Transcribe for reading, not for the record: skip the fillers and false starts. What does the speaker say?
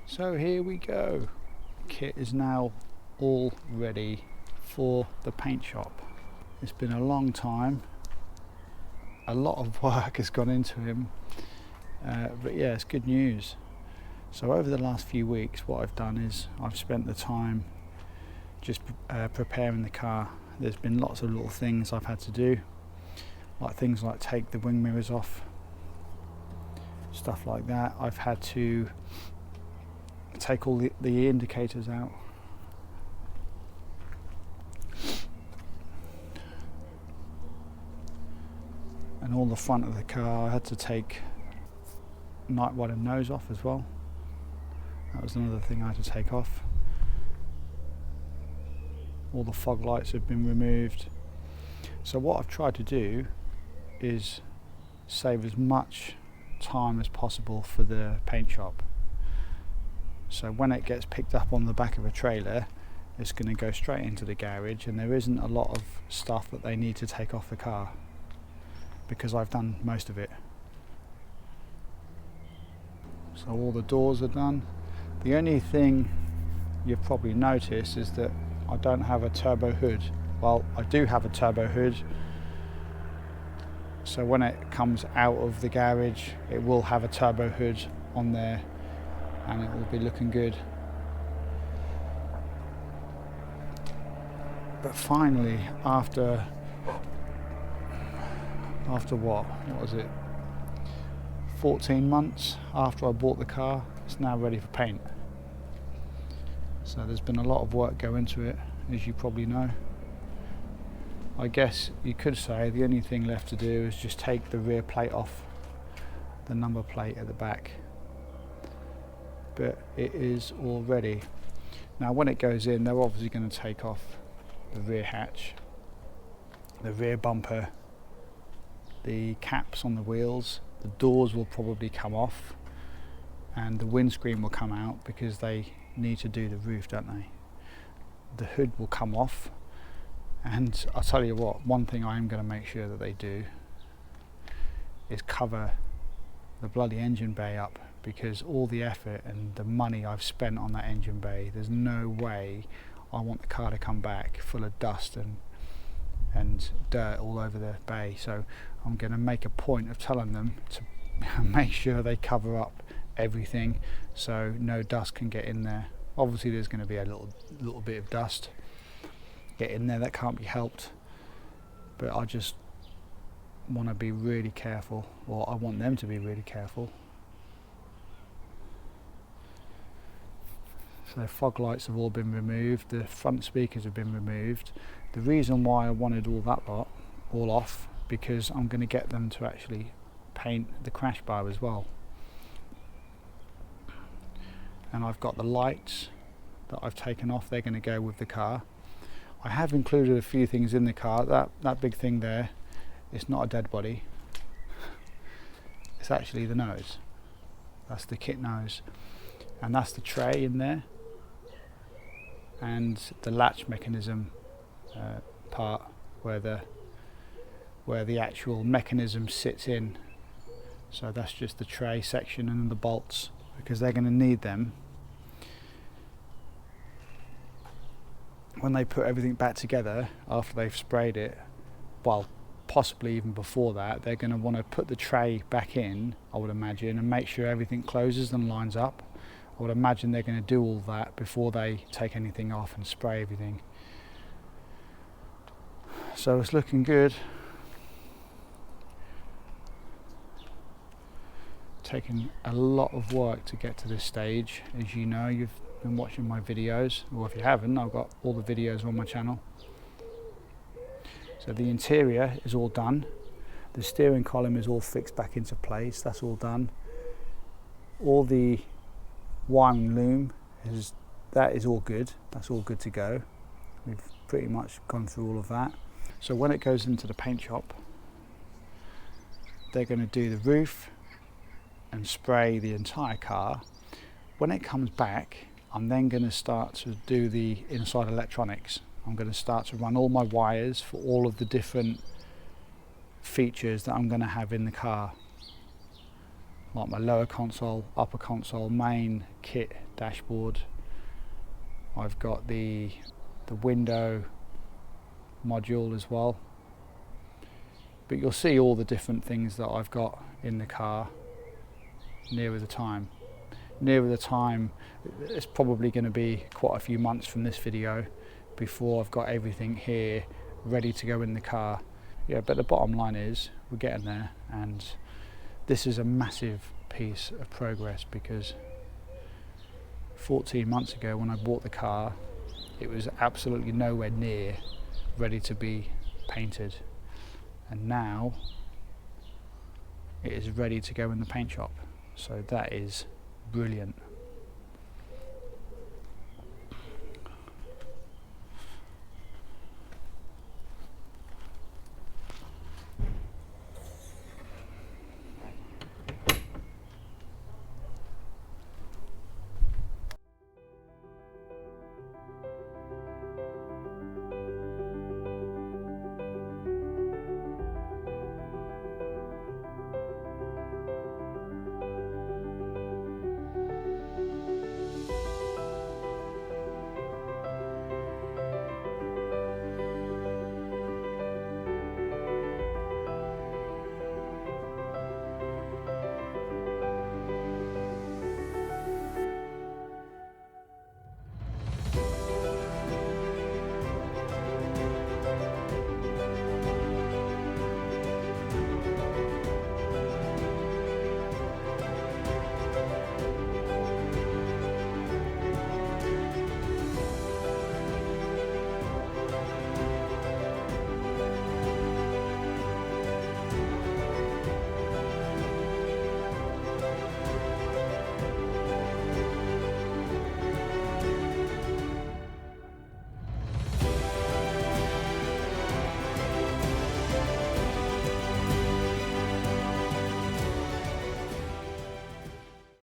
So here we go. Kit is now all ready for the paint shop. It's been a long time. A lot of work has gone into him, but yeah, it's good news. So over the last few weeks, what I've done is I've spent the time just preparing the car. There's been lots of little things I've had to do, like things like take the wing mirrors off, stuff like that. I've had to take all the indicators out. And all the front of the car, I had to take night light and nose off as well. That was another thing I had to take off. All the fog lights have been removed. So what I've tried to do is save as much time as possible for the paint shop. So when it gets picked up on the back of a trailer, it's going to go straight into the garage, and there isn't a lot of stuff that they need to take off the car because I've done most of it. So all the doors are done. The only thing you've probably noticed is that I don't have a turbo hood. Well, I do have a turbo hood, so when it comes out of the garage it will have a turbo hood on there and it will be looking good. But finally, after what was it, 14 months after I bought the car, it's now ready for paint. So there's been a lot of work go into it, as you probably know. I guess you could say the only thing left to do is just take the rear plate off, the number plate at the back. But it is all ready. Now when it goes in, they're obviously going to take off the rear hatch, the rear bumper, the caps on the wheels, the doors will probably come off, and the windscreen will come out because they need to do the roof, don't they? The hood will come off, and I'll tell you what, one thing I am going to make sure that they do is cover the bloody engine bay up, because all the effort and the money I've spent on that engine bay, there's no way I want the car to come back full of dust and dirt all over the bay. So I'm going to make a point of telling them to make sure they cover up everything so no dust can get in there. Obviously there's going to be a little bit of dust get in there, that can't be helped, but I just want to be really careful, or I want them to be really careful. So fog lights have all been removed, the front speakers have been removed. The reason why I wanted all that lot all off, because I'm going to get them to actually paint the crash bar as well. And I've got the lights that I've taken off, they're going to go with the car. I have included a few things in the car. That big thing there, it's not a dead body, it's actually the nose. That's the Kitt nose, and that's the tray in there, and the latch mechanism part where the actual mechanism sits in. So that's just the tray section and the bolts, because they're going to need them when they put everything back together after they've sprayed it. Well, possibly even before that, they're going to want to put the tray back in, I would imagine, and make sure everything closes and lines up. I would imagine they're going to do all that before they take anything off and spray everything. So it's looking good. Taken a lot of work to get to this stage. As you know, you've been watching my videos, or if you haven't, I've got all the videos on my channel. So the interior is all done. The steering column is all fixed back into place, that's all done. All the wiring loom is all good, that's all good to go. We've pretty much gone through all of that. So when it goes into the paint shop, they're going to do the roof and spray the entire car. When it comes back, I'm then going to start to do the inside electronics. I'm going to start to run all my wires for all of the different features that I'm going to have in the car. like my lower console, upper console, main, kit, dashboard. I've got the window module as well. But you'll see all the different things that I've got in the car nearer the time. Nearer the time, it's probably going to be quite a few months from this video before I've got everything here ready to go in the car. Yeah, but the bottom line is we're getting there, and this is a massive piece of progress, because 14 months ago when I bought the car, it was absolutely nowhere near ready to be painted, and now it is ready to go in the paint shop. So that is brilliant.